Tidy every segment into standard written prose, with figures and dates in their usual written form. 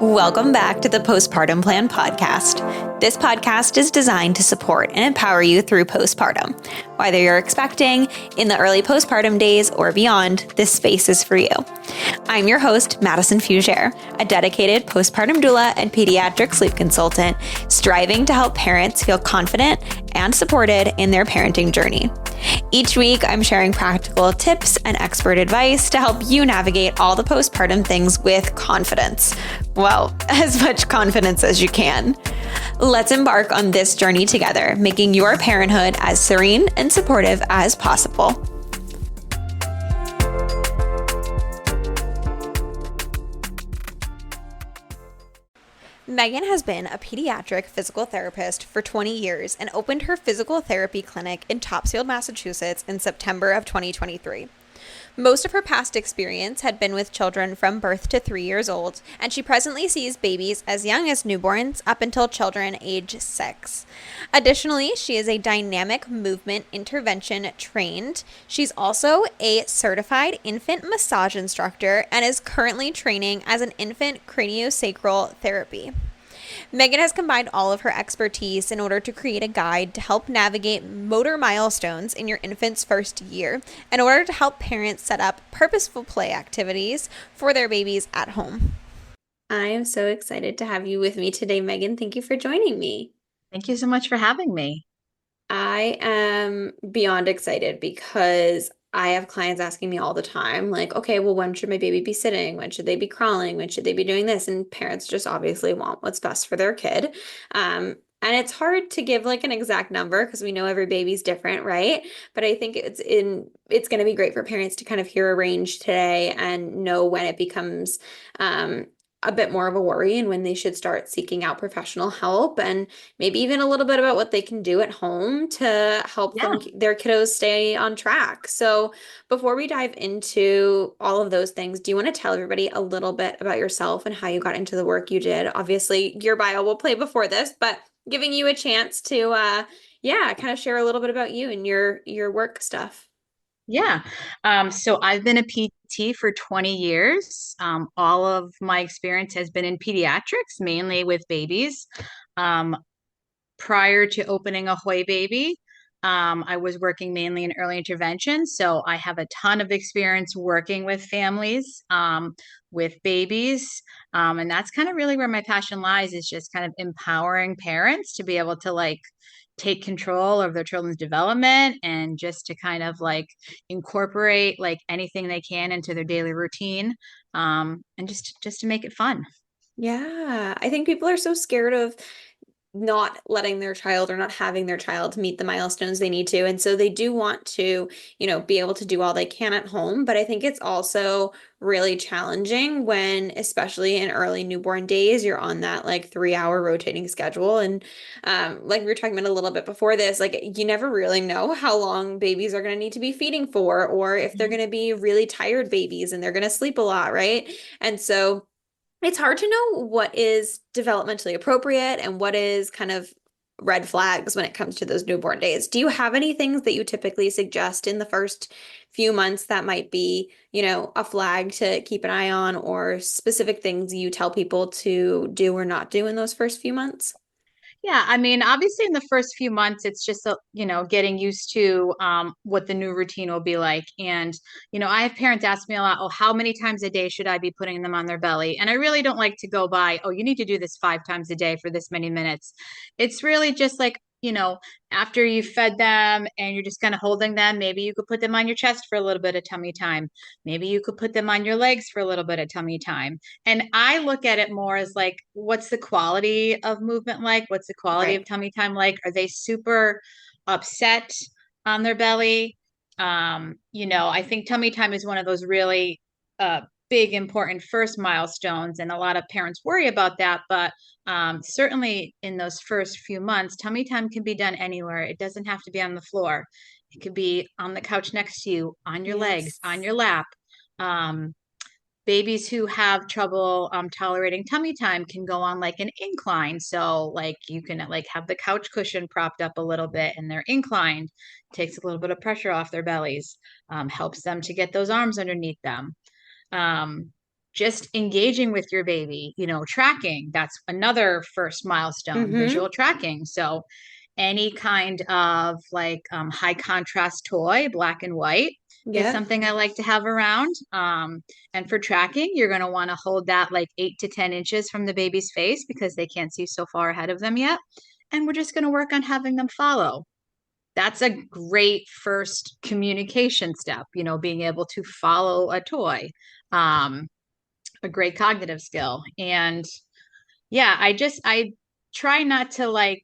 Welcome back to the Postpartum Plan podcast. This podcast is designed to support and empower you through postpartum. Whether you're expecting, in the early postpartum days, or beyond, this space is for you. I'm your host, Madison Fugere, a dedicated postpartum doula and pediatric sleep consultant, striving to help parents feel confident and supported in their parenting journey. Each week, I'm sharing practical tips and expert advice to help you navigate all the postpartum things with confidence. Well, as much confidence as you can. Let's embark on this journey together, making your parenthood as serene and supportive as possible. Meagan has been a pediatric physical therapist for 20 years and opened her physical therapy clinic in Topsfield, Massachusetts in September of 2023. Most of her past experience had been with children from birth to 3 years old, and she presently sees babies as young as newborns up until children age 6. Additionally, she is a dynamic movement intervention trained. She's also a certified infant massage instructor and is currently training as an infant craniosacral therapy. Meagan has combined all of her expertise in order to create a guide to help navigate motor milestones in your infant's first year in order to help parents set up purposeful play activities for their babies at home. I am so excited to have you with me today, Meagan. Thank you for joining me. Thank you so much for having me. I am beyond excited because I have clients asking me all the time, like, okay, well, when should my baby be sitting? When should they be crawling? When should they be doing this? And parents just obviously want what's best for their kid. And it's hard to give like an exact number because we know every baby's different, right? But I think it's going to be great for parents to kind of hear a range today and know when it becomes a bit more of a worry and when they should start seeking out professional help, and maybe even a little bit about what they can do at home to help their kiddos stay on track. So before we dive into all of those things, do you want to tell everybody a little bit about yourself and how you got into the work you did? Obviously, your bio will play before this, but giving you a chance to kind of share a little bit about you and your work stuff. Yeah. So I've been a PT for 20 years. All of my experience has been in pediatrics, mainly with babies. Prior to opening Ahoy Baby, I was working mainly in early intervention. So I have a ton of experience working with families, with babies. And that's kind of really where my passion lies, is just kind of empowering parents to be able to take control of their children's development and just to kind of incorporate anything they can into their daily routine, and just to make it fun. Yeah, I think people are so scared of not letting their child or not having their child meet the milestones they need to. And so they do want to, be able to do all they can at home. But I think it's also really challenging when, especially in early newborn days, you're on that 3-hour rotating schedule. And like we were talking about a little bit before this, you never really know how long babies are going to need to be feeding for, or if they're going to be really tired babies and they're going to sleep a lot, right? And so it's hard to know what is developmentally appropriate and what is kind of red flags when it comes to those newborn days. Do you have any things that you typically suggest in the first few months that might be, a flag to keep an eye on, or specific things you tell people to do or not do in those first few months? Yeah, I mean, obviously in the first few months, it's just, getting used to what the new routine will be like. And, I have parents ask me a lot, oh, how many times a day should I be putting them on their belly? And I really don't like to go by, oh, you need to do this 5 times a day for this many minutes. It's really just after you fed them and you're just kind of holding them, maybe you could put them on your chest for a little bit of tummy time. Maybe you could put them on your legs for a little bit of tummy time. And I look at it more as what's the quality of movement like? What's the quality of tummy time like? Are they super upset on their belly? I think tummy time is one of those really big, important first milestones. And a lot of parents worry about that. But certainly in those first few months, tummy time can be done anywhere. It doesn't have to be on the floor. It could be on the couch next to you, on your legs, on your lap. Babies who have trouble tolerating tummy time can go on an incline. So you can have the couch cushion propped up a little bit and they're inclined, takes a little bit of pressure off their bellies, helps them to get those arms underneath them. just engaging with your baby, tracking, that's another first milestone, Mm-hmm. visual tracking. So any kind of like high contrast toy, black and white, is Yep. something I like to have around. And for tracking, you're going to want to hold that like 8 to 10 inches from the baby's face because they can't see so far ahead of them yet. And we're just going to work on having them follow. That's a great first communication step, being able to follow a toy. A great cognitive skill. And yeah, I try not to like,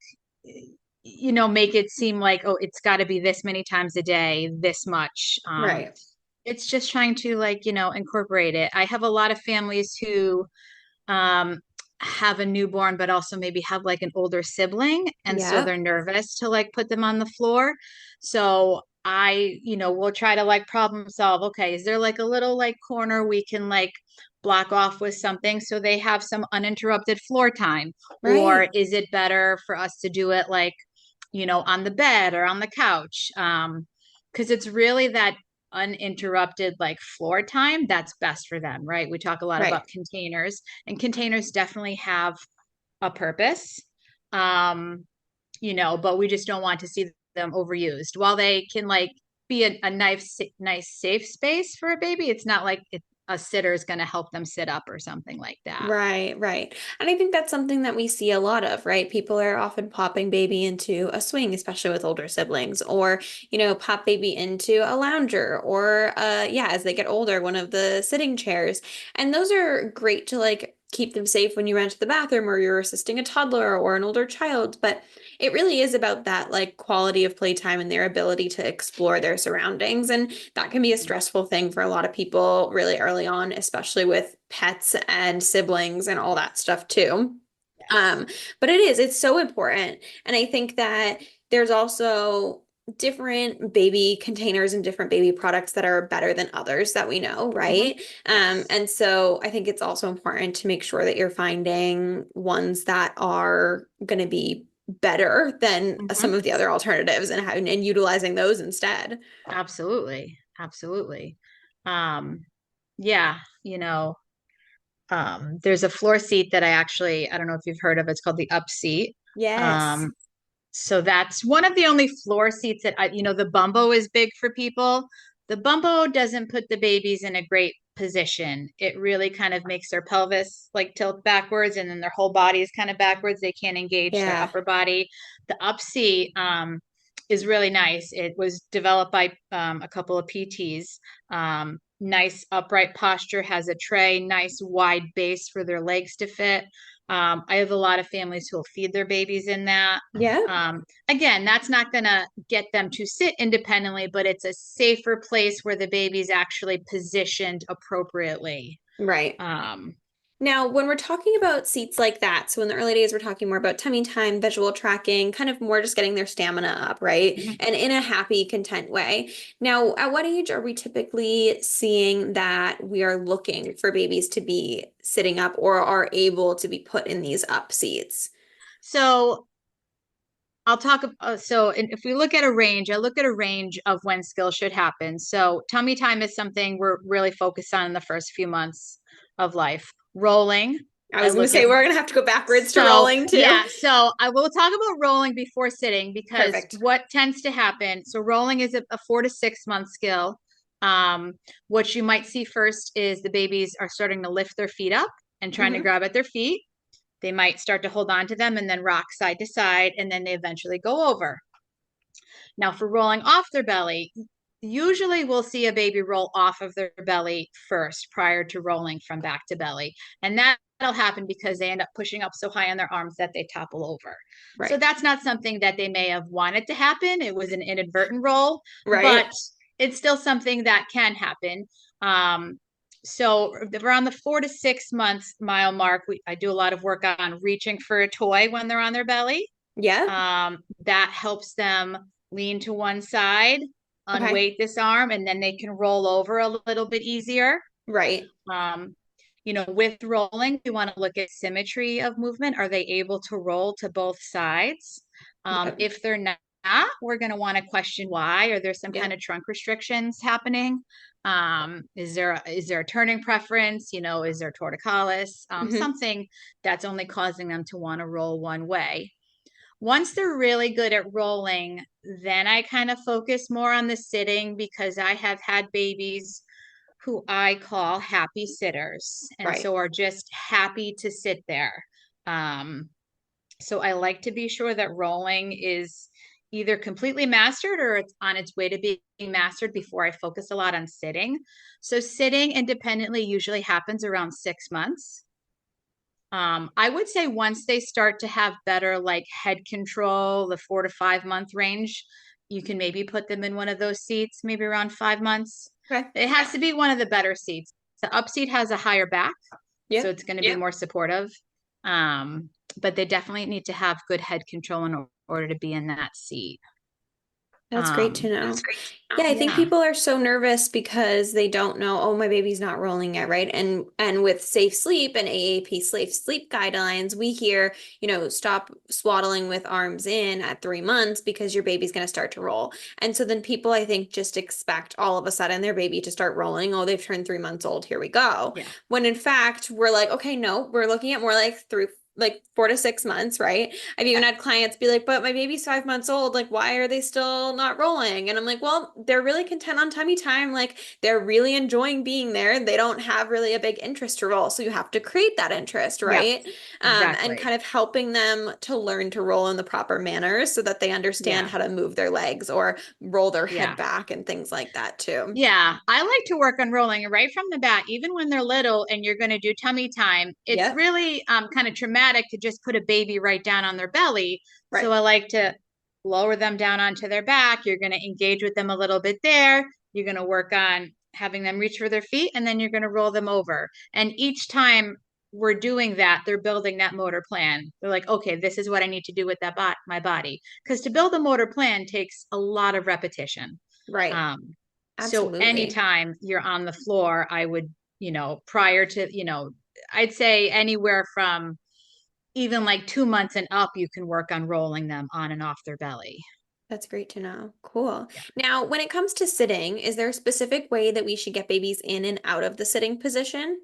make it seem like, oh, it's got to be this many times a day, this much. Right. It's just trying to like, incorporate it. I have a lot of families who um, have a newborn, but also maybe have like an older sibling. And so Yep. they're nervous to like put them on the floor. So will try to like problem solve. Okay, is there like a little like corner we can like block off with something so they have some uninterrupted floor time? Or Right. is it better for us to do it like, on the bed or on the couch? Because it's really that uninterrupted like floor time that's best for them, right? We talk a lot about Right. containers, and containers definitely have a purpose. um but we just don't want to see them overused. While they can like be a nice safe space for a baby, it's not like a sitter is going to help them sit up or something like that. Right, right. And I think that's something that we see a lot of, right? People are often popping baby into a swing, especially with older siblings, or, pop baby into a lounger, or, yeah, as they get older, one of the sitting chairs. And those are great to like keep them safe when you run to the bathroom or you're assisting a toddler or an older child. But it really is about that like quality of playtime and their ability to explore their surroundings. And that can be a stressful thing for a lot of people really early on, especially with pets and siblings and all that stuff too. Yes. Um, but it's so important. And I think that there's also different baby containers and different baby products that are better than others that we know, Hmm. right? Yes. And so I think it's also important to make sure that you're finding ones that are going to be better than some Hmm. of the other alternatives and utilizing those instead. Absolutely. Absolutely. um yeah, there's a floor seat that I don't know if you've heard of. It's called the up seat. Yes. um So that's one of the only floor seats that the bumbo is big for people. The bumbo doesn't put the babies in a great position. It really kind of makes their pelvis like tilt backwards, and then their whole body is kind of backwards. They can't engage their Yeah. upper body. The up seat is really nice. It was developed by a couple of PTs. Nice upright posture, has a tray, nice wide base for their legs to fit. I have a lot of families who will feed their babies in that. Yeah. Again, that's not going to get them to sit independently, but it's a safer place where the baby's actually positioned appropriately. Right. Um, Now, when we're talking about seats like that, so in the early days, we're talking more about tummy time, visual tracking, kind of more just getting their stamina up, right? mhm. And in a happy, content way. Now, at what age are we typically seeing that we are looking for babies to be sitting up or are able to be put in these up seats? So I'll talk. So if we look at a range, I look at a range of when skills should happen. So tummy time is something we're really focused on in the first few months of life. Rolling, I I was going to look say at. we're going to have to go backwards to So rolling too. yeah, so I will talk about rolling before sitting because Perfect. what tends to happen. So rolling is a 4 to 6 month skill. What you might see first is the babies are starting to lift their feet up and trying to Hmm. grab at their feet. They might start to hold on to them and then rock side to side, and then they eventually go over. Now, for rolling off their belly, usually we'll see a baby roll off of their belly first prior to rolling from back to belly. And that'll happen because they end up pushing up so high on their arms that they topple over. So Right. that's not something that they may have wanted to happen. It was an inadvertent roll, but Right. it's still something that can happen. So around the 4 to 6 months mile mark, I do a lot of work on reaching for a toy when they're on their belly. Yeah. That helps them lean to one side, Okay. unweight this arm, and then they can roll over a little bit easier. Right. Um, with rolling, we want to look at symmetry of movement. Are they able to roll to both sides? Yep. If they're not, we're going to want to question why. Are there some Yeah. kind of trunk restrictions happening? Is there a turning preference? Is there torticollis? Hmm. Something that's only causing them to want to roll one way. Once they're really good at rolling, then I kind of focus more on the sitting because I have had babies who I call happy sitters, and Right. so are just happy to sit there. Um, so I like to be sure that rolling is either completely mastered or it's on its way to being mastered before I focus a lot on sitting. So sitting independently usually happens around 6 months. I would say once they start to have better like head control, the 4 to 5 month range, you can maybe put them in one of those seats, maybe around 5 months. Okay. It has to be one of the better seats. The up seat has a higher back, Yeah. so it's going to be more supportive. But they definitely need to have good head control in order to be in that seat. That's great to That's know. great. Yeah, I think Yeah. people are so nervous because they don't know, oh, my baby's not rolling yet, right? And with safe sleep and AAP sleep guidelines, we hear, stop swaddling with arms in at 3 months because your baby's going to start to roll. And so then people, I think, just expect all of a sudden their baby to start rolling. Oh, they've turned 3 months old. Here we go. Yeah. When in fact, we're like, okay, no, we're looking at more like 4 to 6 months, right? I've even had clients be like, but my baby's 5 months old. Like, why are they still not rolling? And I'm like, well, they're really content on tummy time. Like, they're really enjoying being there. They don't have really a big interest to roll. So you have to create that interest, Yep. right? And Exactly. kind of helping them to learn to roll in the proper manners so that they understand Yeah. how to move their legs or roll their head Yeah. back and things like that too. Yeah, I like to work on rolling right from the bat, even when they're little and you're going to do tummy time. It's Yep. really kind of traumatic to just put a baby right down on their belly. So Right. I like to lower them down onto their back. You're going to engage with them a little bit there. You're going to work on having them reach for their feet, and then you're going to roll them over. And each time we're doing that, they're building that motor plan. They're like, okay, this is what I need to do with my body. Because to build a motor plan takes a lot of repetition. Right. Um, so Absolutely. anytime you're on the floor, I would, prior to, I'd say anywhere from even like 2 months and up, you can work on rolling them on and off their belly. That's great to know. Cool. Yeah. Now, when it comes to sitting, is there a specific way that we should get babies in and out of the sitting position?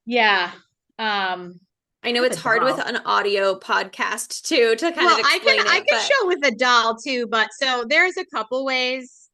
Yeah. I I know have it's a hard with doll. an audio podcast too to kind of Well, I can explain I it, can but show with a doll too, but so there's a couple ways.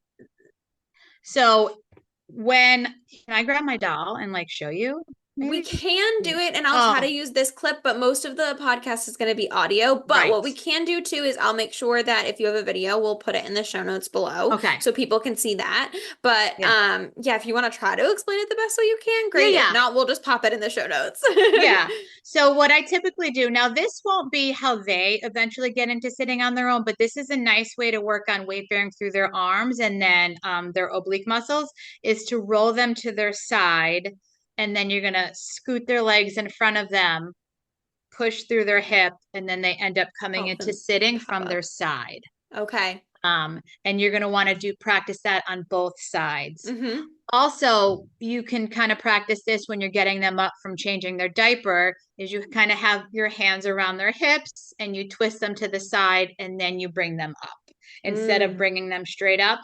So when can I grab my doll and like show you? we Maybe. can do it, and I'll try to Oh, use this clip, but most of the podcast is going to be audio. But right. what we can do too is I'll make sure that if you have a video, we'll put it in the show notes below Okay. so people can see that. But Yeah. yeah, if you want to try to explain it the best way you can, Yeah, great. If yeah. not, we'll just pop it in the show notes. Yeah. So what I typically do now, this won't be how they eventually get into sitting on their own, but this is a nice way to work on weight bearing through their arms and then their oblique muscles is to roll them to their side. And then you're going to scoot their legs in front of them, push through their hip, and then they end up coming Help into them sitting pop from their up. side. Okay. And you're going to want to practice that on both sides. Mm-hmm. Also, you can kind of practice this when you're getting them up from changing their diaper, is you kind of have your hands around their hips and you twist them to the side and then you bring them up instead of Mm, bringing them straight up.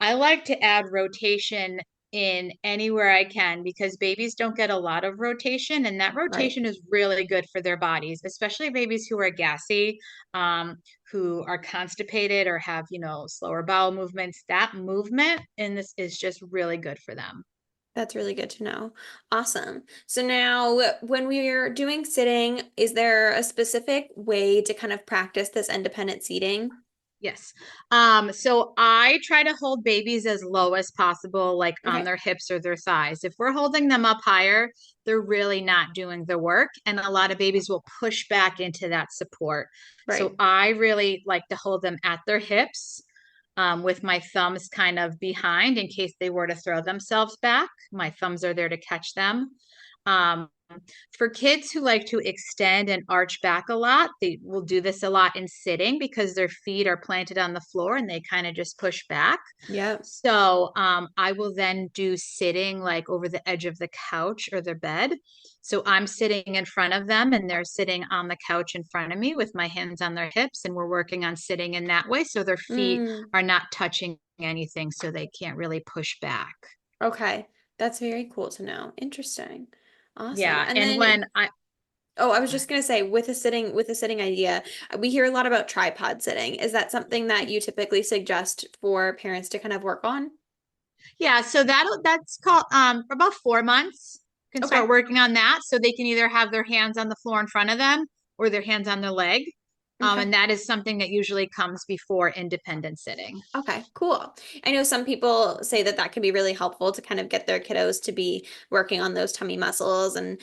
I like to add rotation in anywhere I can because babies don't get a lot of rotation, and that right. rotation is really good for their bodies, especially babies who are gassy, who are constipated or have, slower bowel movements. That movement in this is just really good for them. That's really good to know. Awesome. So now, when we're doing sitting, is there a specific way to kind of practice this independent seating? Yes. So I try to hold babies as low as possible, like on Okay. their hips or their thighs. If we're holding them up higher, they're really not doing the work. And a lot of babies will push back into that support. So Right. I really like to hold them at their hips, with my thumbs kind of behind in case they were to throw themselves back. My thumbs are there to catch them. For kids who like to extend and arch back a lot, they will do this a lot in sitting because their feet are planted on the floor and they kind of just push back. Yep. So I will then do sitting like over the edge of the couch or the bed. So I'm sitting in front of them and they're sitting on the couch in front of me with my hands on their hips, and we're working on sitting in that way so their feet Mm, are not touching anything so they can't really push back. okay. That's very cool to know. Interesting. Awesome. Yeah. And And then, when I oh, I was just gonna say with the sitting idea, we hear a lot about tripod sitting. Is that something that you typically suggest for parents to kind of work on? Yeah, so that's called for about 4 months. You can Okay. start working on that so they can either have their hands on the floor in front of them or their hands on their leg. Okay. And that is something that usually comes before independent sitting. Okay, cool. I know some people say that that can be really helpful to kind of get their kiddos to be working on those tummy muscles. And,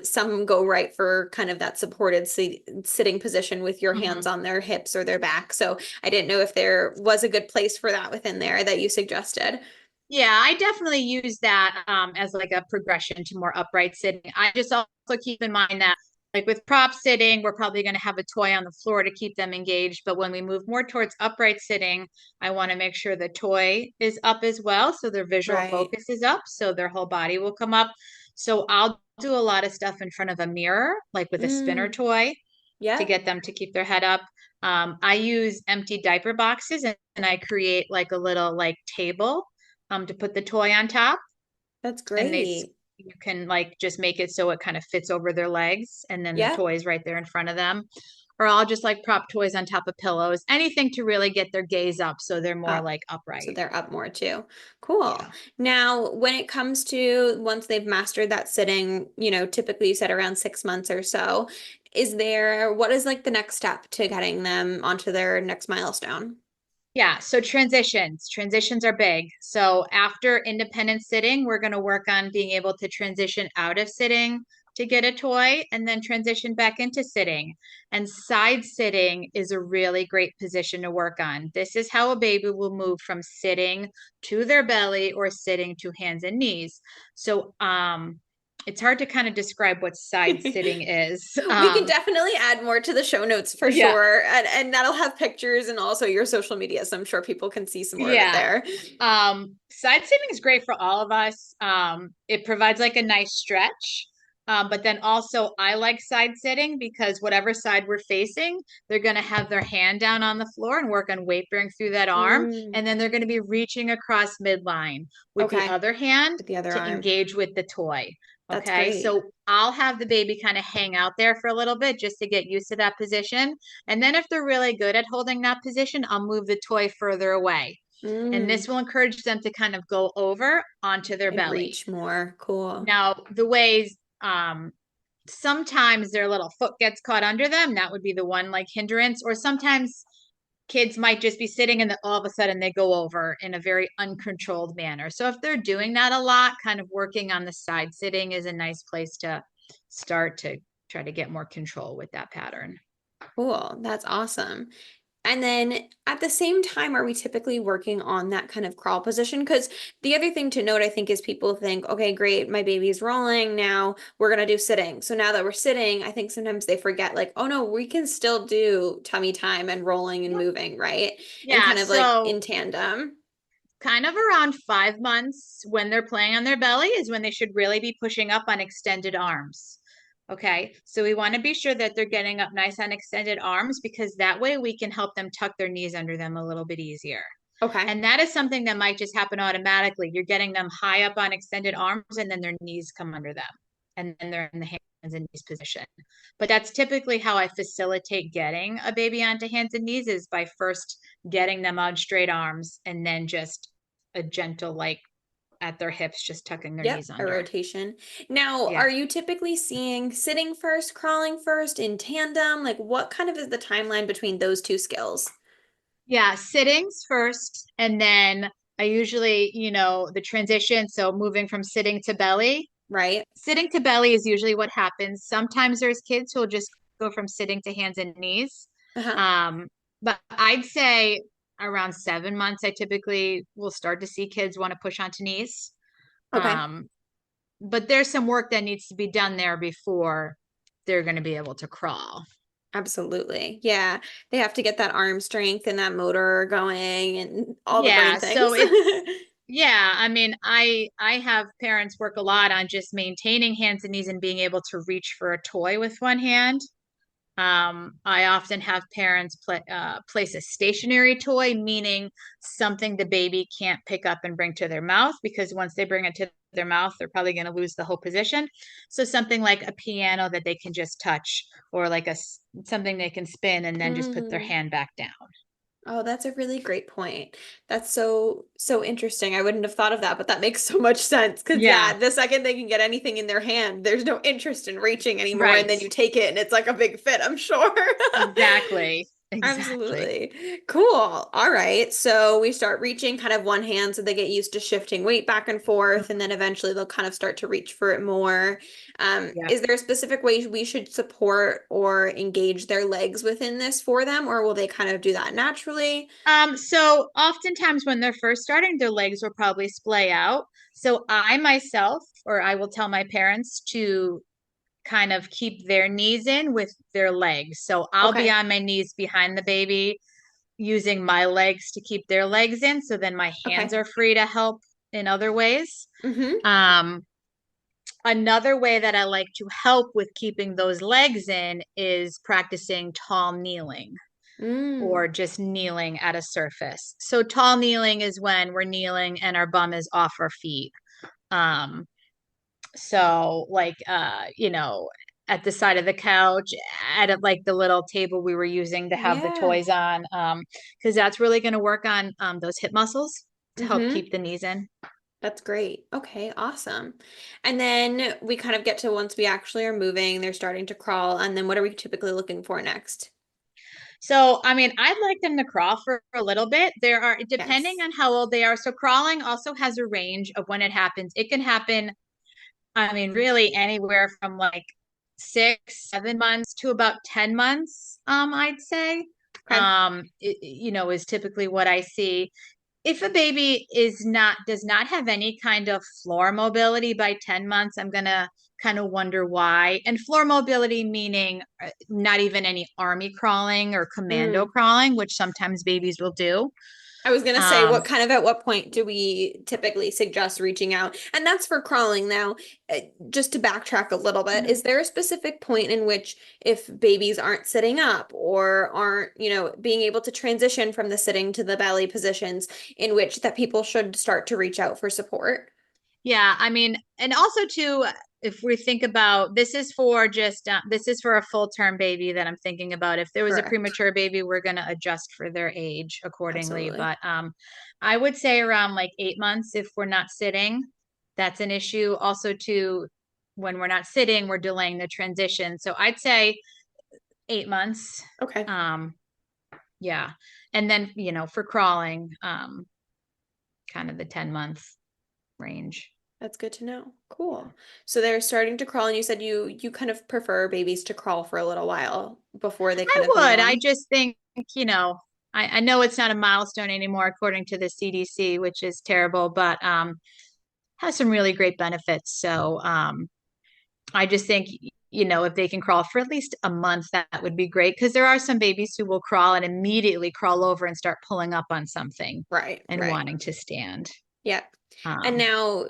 some go right for kind of that supported sitting position with your hands Mhm. on their hips or their back. So I didn't know if there was a good place for that within there that you suggested. Yeah, I definitely use that as like a progression to more upright sitting. I just also keep in mind that, like with prop sitting, we're probably going to have a toy on the floor to keep them engaged. But when we move more towards upright sitting, I want to make sure the toy is up as well. So their visual Right. focus is up. So their whole body will come up. So I'll do a lot of stuff in front of a mirror, like with a spinner Mm, toy to yeah, get them to keep their head up. I use empty diaper boxes and I create like a little like table to put the toy on top, that's and great. you can like just make it so it kind of fits over their legs, and then the Yeah. toy is right there in front of them. Or I'll just like prop toys on top of pillows, anything to really get their gaze up so they're more Up. like So upright. they're up more too. Cool. Yeah. Now, when it comes to once they've mastered that sitting, typically you said around 6 months or so, what is like the next step to getting them onto their next milestone? Yeah, so transitions are big. So after independent sitting, we're going to work on being able to transition out of sitting to get a toy and then transition back into sitting. And side sitting is a really great position to work on. This is how a baby will move from sitting to their belly or sitting to hands and knees. So it's hard to kind of describe what side sitting is. We can definitely add more to the show notes for Yeah. sure. And that'll have pictures and also your social media. So I'm sure people can see some more of it Yeah. there. Side sitting is great for all of us. It provides like a nice stretch. But then also I like side sitting because whatever side we're facing, they're going to have their hand down on the floor and work on weight bearing through that arm. Mm, And then they're going to be reaching across midline with the okay. other hand With the other to arm. engage with the toy. That's Okay. great. So I'll have the baby kind of hang out there for a little bit just to get used to that position. And then if they're really good at holding that position, I'll move the toy further away, and Mm, this will encourage them to kind of go over onto their and belly. reach more. Cool. Now, the ways sometimes their little foot gets caught under them, that would be the one like hindrance, or sometimes kids might just be sitting and then all of a sudden they go over in a very uncontrolled manner. So if they're doing that a lot, kind of working on the side sitting is a nice place to start to try to get more control with that pattern. Cool. That's awesome. And then at the same time, are we typically working on that kind of crawl position? Because the other thing to note, I think, is people think, okay, great, my baby's rolling. Now we're going to do sitting. So now that we're sitting, I think sometimes they forget, like, oh no, we can still do tummy time and rolling and Yep. moving, right? And Yeah, kind of like in so tandem. kind of around 5 months when they're playing on their belly is when they should really be pushing up on extended arms. Okay, so we want to be sure that they're getting up nice on extended arms because that way we can help them tuck their knees under them a little bit easier. Okay. And that is something that might just happen automatically. You're getting them high up on extended arms and then their knees come under them. And then they're in the hands and knees position. But that's typically how I facilitate getting a baby onto hands and knees is by first getting them on straight arms and then just a gentle, like at their hips, just tucking their Yep, knees a under. rotation. Now, Yeah. are you typically seeing sitting first, crawling first, in tandem? Like, what kind of is the timeline between those two skills? Yeah, sittings first, and then I usually, the transition, so moving from sitting to belly. Right? Sitting to belly is usually what happens. Sometimes there's kids who will just go from sitting to hands and knees. Uh-huh. Um, but I'd say around 7 months, I typically will start to see kids want to push onto knees. Okay. Um, but there's some work that needs to be done there before they're going to be able to crawl. Absolutely. Yeah. They have to get that arm strength and that motor going and all the Yeah, brain so things. it's yeah, I mean, I have parents work a lot on just maintaining hands and knees and being able to reach for a toy with one hand. I often have parents place a stationary toy, meaning something the baby can't pick up and bring to their mouth, because once they bring it to their mouth, they're probably going to lose the whole position. So something like a piano that they can just touch, or like something they can spin and then just put their Mm. hand back down. Oh, that's a really great point. That's so interesting. I wouldn't have thought of that, but that makes so much sense. Because Yeah, yeah, the second they can get anything in their hand, there's no interest in reaching anymore, and right. then you take it and it's like a big fit, I'm sure. Exactly. Exactly. Absolutely. Cool. All right. So we start reaching kind of one hand so they get used to shifting weight back and forth, and then eventually they'll kind of start to reach for it more. Yeah. Is there a specific way we should support or engage their legs within this for them, or will they kind of do that naturally? So oftentimes when they're first starting, their legs will probably splay out. So I myself, or I will tell my parents to kind of keep their knees in with their legs. So I'll be Okay. on my knees behind the baby, using my legs to keep their legs in. So then my hands Okay. are free to help in other ways. Mm-hmm. Um, Another way that I like to help with keeping those legs in is practicing tall kneeling, Mm. or just kneeling at a surface. So tall kneeling is when we're kneeling and our bum is off our feet. Um, so like at the side of the couch, like the little table we were using to have the Yeah. toys on, because that's really going to work on those hip muscles to help Mm-hmm. keep the knees in. That's great. Okay, awesome. And then we kind of get to once we actually are moving, they're starting to crawl, and then what are we typically looking for next? So, I mean, I'd like them to crawl for a little bit. There are, depending Yes. on how old they are. So, crawling also has a range of when it happens. It can happen, I mean, really anywhere from like 6, 7 months to about 10 months, I'd say, Okay. is typically what I see. If a baby does not have any kind of floor mobility by 10 months, I'm gonna kind of wonder why. And floor mobility meaning not even any army crawling or commando Mm. crawling, which sometimes babies will do. I was gonna say, Um, what kind of at what point do we typically suggest reaching out? And that's for crawling now. Just to backtrack a little bit, is there a specific point in which if babies aren't sitting up or aren't, being able to transition from the sitting to the belly positions in which that people should start to reach out for support? Yeah, I mean, and also too, if we think about this is for a full term baby that I'm thinking about. If there was a Correct. premature baby, we're going to adjust for their age accordingly. Absolutely. But I would say around like 8 months if we're not sitting, that's an issue. Also, too, when we're not sitting, we're delaying the transition. So I'd say 8 months. Okay. Um, yeah, and then for crawling, kind of the 10 month range. That's good to know. Cool. So they're starting to crawl, and you said you kind of prefer babies to crawl for a little while before they kind I of move would. I on. just think, I know it's not a milestone anymore according to the CDC, which is terrible, but has some really great benefits. So I just think, if they can crawl for at least a month, that would be great. Because there are some babies who will crawl and immediately crawl over and start pulling up on something Right, and right. wanting to stand. Yeah. And Um, now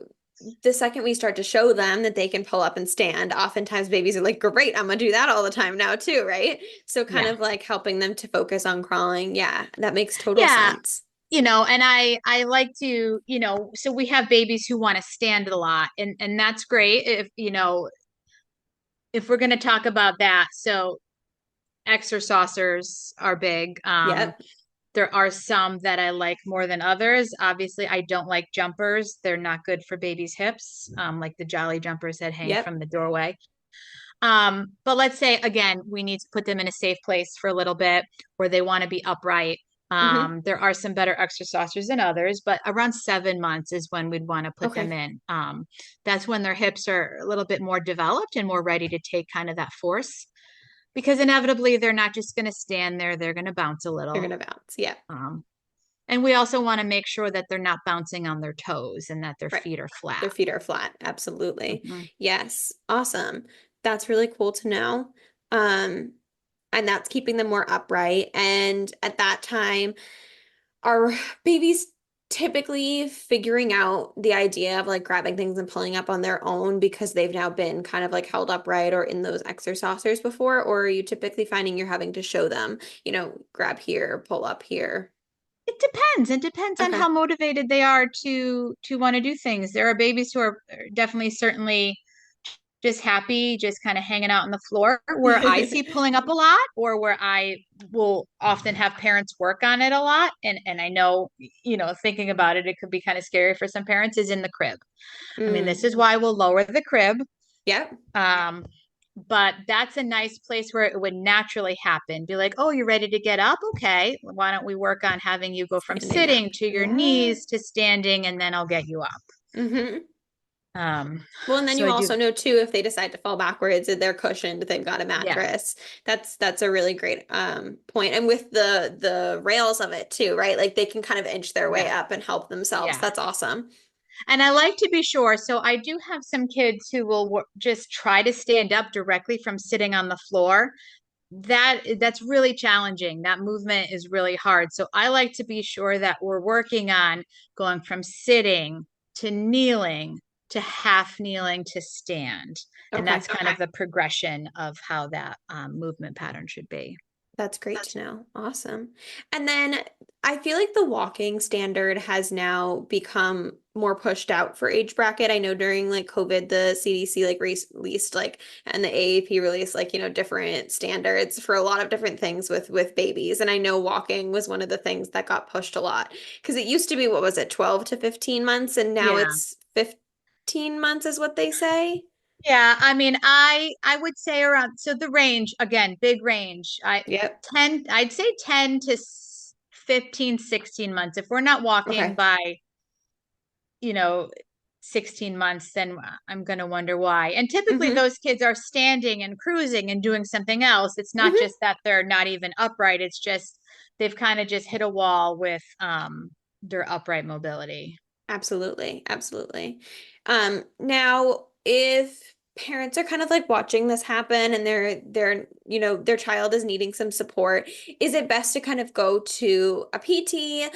the second we start to show them that they can pull up and stand, oftentimes babies are like, great, I'm gonna do that all the time now too, right? So kind yeah. of like helping them to focus on crawling. Yeah, that makes total Yeah. sense. And I like to, so we have babies who want to stand a lot, and that's great if we're going to talk about that. So exercisers are big. Yep. There are some that I like more than others. Obviously, I don't like jumpers. They're not good for babies' hips, like the jolly jumpers that hang Yep. from the doorway. But let's say again, we need to put them in a safe place for a little bit where they want to be upright. Hmm. There are some better exercisers than others, but around 7 months is when we'd want to put them Okay. in. That's when their hips are a little bit more developed and more ready to take kind of that force, because inevitably they're not just going to stand there, they're going to bounce a They're little. gonna bounce. Yeah. Um, And we also want to make sure that they're not bouncing on their toes and that their Right. feet are flat. Their feet are flat. Absolutely. Mhm. Yes. Awesome. That's really cool to know. Um, and that's keeping them more upright. And at that time, are babies typically figuring out the idea of like grabbing things and pulling up on their own because they've now been kind of like held upright or in those exercisers before? Or are you typically finding you're having to show them, grab here, pull up here? It depends. It depends on Okay. how motivated they are to want to do things. There are babies who are definitely certainly just happy, just kind of hanging out on the floor, where I see pulling up a lot, or where I will often have parents work on it a lot. And I know, thinking about it, it could be kind of scary for some parents, is in the crib. I mean, this Mm. is why we'll lower the crib. Yep. Um, but that's a nice place where it would naturally happen. Be like, oh, you're ready to get up? Okay. Why don't we work on having you go from Standing up. sitting to your Yeah. knees to standing, and then I'll get you up. Hmm. Um, Well, and then so you I do, also know too, if they decide to fall backwards and they're cushioned, they've got a yeah, mattress. That's a really great point. And with the rails of it too, right? Like they can kind of inch their way yeah, up and help themselves. yeah. That's awesome. And I like to be sure. So I do have some kids who will just try to stand up directly from sitting on the floor. That's really challenging. That movement is really hard. So I like to be sure that we're working on going from sitting to kneeling to half kneeling to stand. And Okay. that's kind of the progression of how that movement pattern should be. That's great to know. Awesome. And then I feel like the walking standard has now become more pushed out for age bracket. I know during like COVID, the CDC like released like and the AAP released like, different standards for a lot of different things with babies. And I know walking was one of the things that got pushed a lot because it used to be, what was it, 12 to 15 months and now Yeah. it's 15 months is what they say. Yeah, I mean, I would say around, so the range, again, big range. Yep. I'd say 10 to 15, 16 months. If we're not walking Okay. by, you know, 16 months, then I'm going to wonder why. And typically Hmm. those kids are standing and cruising and doing something else. It's not Hmm. just that they're not even upright. It's just they've kind of just hit a wall with their upright mobility. Absolutely, absolutely. Now if parents are kind of like watching this happen and their child is needing some support, is it best to kind of go to a PT?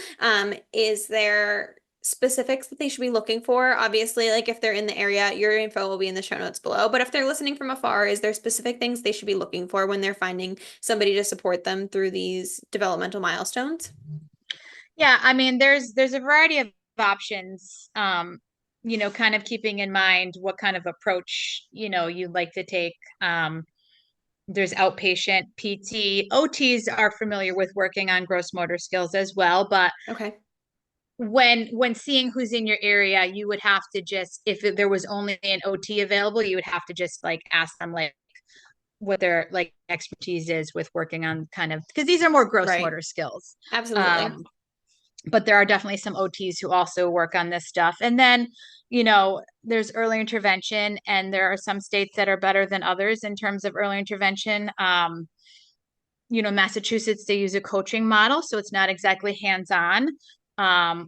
Is there specifics that they should be looking for? Obviously, like if they're in the area, your info will be in the show notes below. But if they're listening from afar, is there specific things they should be looking for when they're finding somebody to support them through these developmental milestones? Yeah, I mean, there's a variety of options. Kind of keeping in mind what kind of approach, you'd like to take. There's outpatient PT. OTs are familiar with working on gross motor skills as well, but Okay. when seeing who's in your area, you would have to just, if there was only an OT available, you would have to just like ask them like what their like expertise is with working on kind of, because these are more gross Right. motor skills. Absolutely. Um, but there are definitely some OTs who also work on this stuff. And then, there's early intervention, and there are some states that are better than others in terms of early intervention. Massachusetts, they use a coaching model, so it's not exactly hands-on,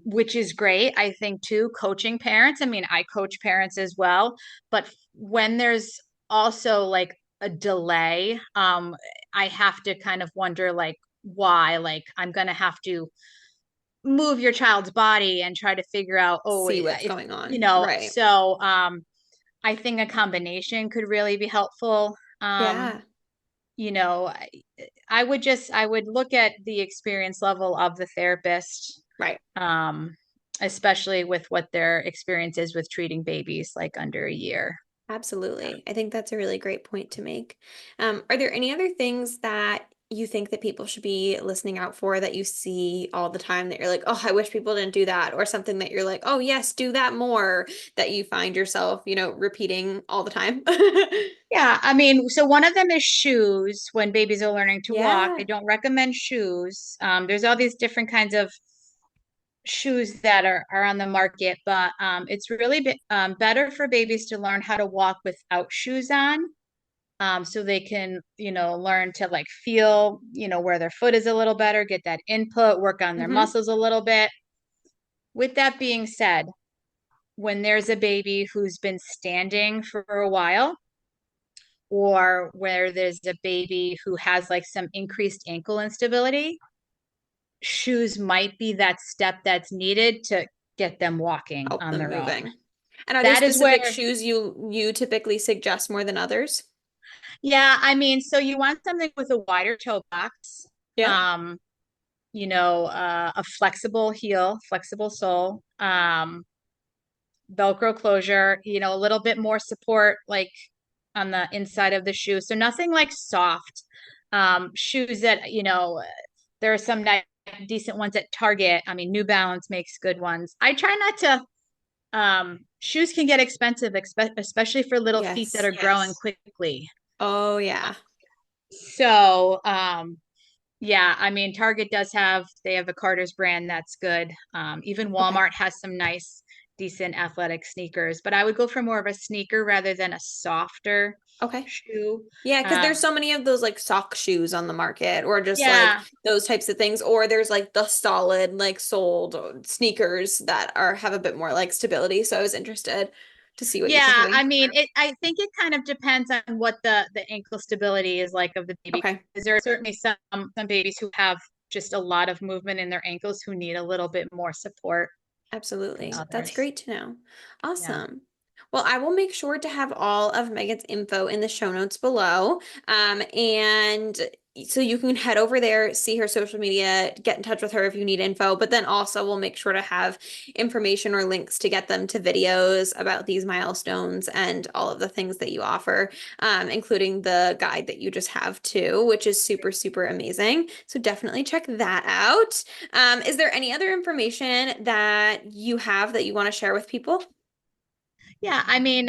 which is great, I think, too, coaching parents. I mean, I coach parents as well, but when there's also like a delay, I have to kind of wonder like why, like I'm going to have to move your child's body and try to figure out, oh, See what's if going on. Right. so I think a combination could really be helpful. Yeah. You know, I, I would look at the experience level of the therapist, Right. um, especially with what their experience is with treating babies like under a year. Absolutely. I think that's a really great point to make. Are there any other things that you think that people should be listening out for that you see all the time that you're like, oh, I wish people didn't do that, or something that you're like, oh, yes, do that more, that you find yourself, repeating all the time? Yeah, I mean, so one of them is shoes when babies are learning to walk. I Yeah. don't recommend shoes. There's all these different kinds of shoes that are on the market, but it's really better for babies to learn how to walk without shoes on. so they can, learn to like feel, where their foot is a little better, get that input, work on their Mm-hmm. muscles a little bit. With that being said, when there's a baby who's been standing for a while, or where there's a baby who has like some increased ankle instability, shoes might be that step that's needed to get them walking Help on them their own. moving. And are there That is where, specific shoes you typically suggest more than others? yeah, I mean, so you want something with a wider toe box, Yeah. um, a flexible heel, flexible sole, Velcro closure, a little bit more support like on the inside of the shoe. So nothing like soft shoes that, there are some nice, decent ones at Target. I mean, New Balance makes good ones. I try not to, shoes can get expensive, especially for little feet that Yes. are growing quickly. Oh, yeah. So, yeah, I mean, Target they have a Carter's brand that's good. Even Okay. Walmart has some nice, decent athletic sneakers, but I would go for more of a sneaker rather than a softer Okay. shoe. Yeah, because Um, there's so many of those like sock shoes on the market or just like yeah, those types of things. Or there's like the solid, like soled sneakers that are have a bit more like stability. So I was interested to see what you think of yeah. them. I mean, I think it kind of depends on what the ankle stability is like of the baby. Okay. Because there are certainly some babies who have just a lot of movement in their ankles who need a little bit more support than Absolutely. That's others. great to know. Yeah. Awesome. Well, I will make sure to have all of Megan's info in the show notes below. And so you can head over there, see her social media, get in touch with her if you need info, but then also we'll make sure to have information or links to get them to videos about these milestones and all of the things that you offer, including the guide that you just have too, which is super, super amazing. So definitely check that out. Is there any other information that you have that you want to share with people? Yeah, I mean,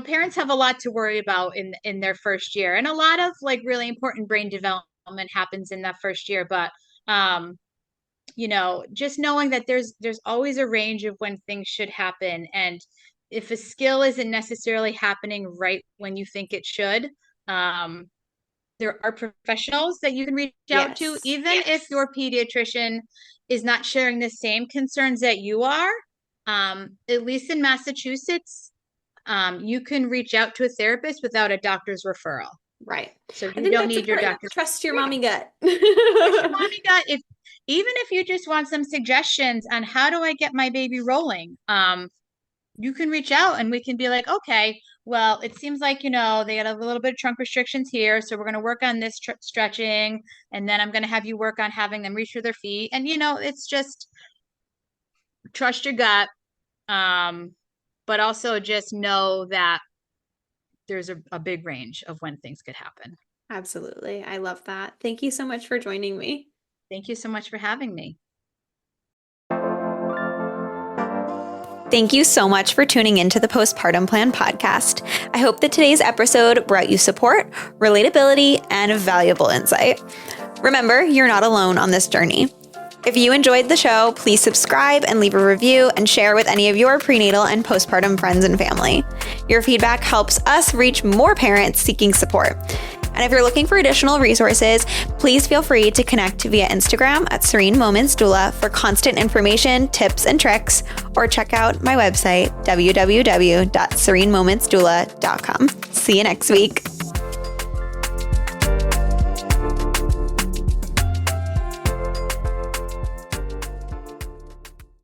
parents have a lot to worry about in their first year, and a lot of like really important brain development happens in that first year. But um, just knowing that there's always a range of when things should happen, and if a skill isn't necessarily happening right when you think it should, um, there are professionals that you can reach out to, Yes. even if your pediatrician is not sharing the same concerns that you are. At least in Massachusetts, you can reach out to a therapist without a doctor's referral. Right. So I you think don't that's need your important. doctor's. Trust your Yeah. mommy gut. Trust your mommy gut. Even if you just want some suggestions on how do I get my baby rolling, you can reach out and we can be like, okay, well, it seems like, they got a little bit of trunk restrictions here. So we're going to work on this stretching. And then I'm going to have you work on having them reach for their feet. And, it's just trust your gut. Um, but also just know that there's a big range of when things could happen. Absolutely. I love that. Thank you so much for joining me. Thank you so much for having me. Thank you so much for tuning into the Postpartum Plan podcast. I hope that today's episode brought you support, relatability, and valuable insight. Remember, you're not alone on this journey. If you enjoyed the show, please subscribe and leave a review and share with any of your prenatal and postpartum friends and family. Your feedback helps us reach more parents seeking support. And if you're looking for additional resources, please feel free to connect via Instagram at Serene Moments Doula for constant information, tips, and tricks, or check out my website, www.serenemomentsdoula.com. See you next week.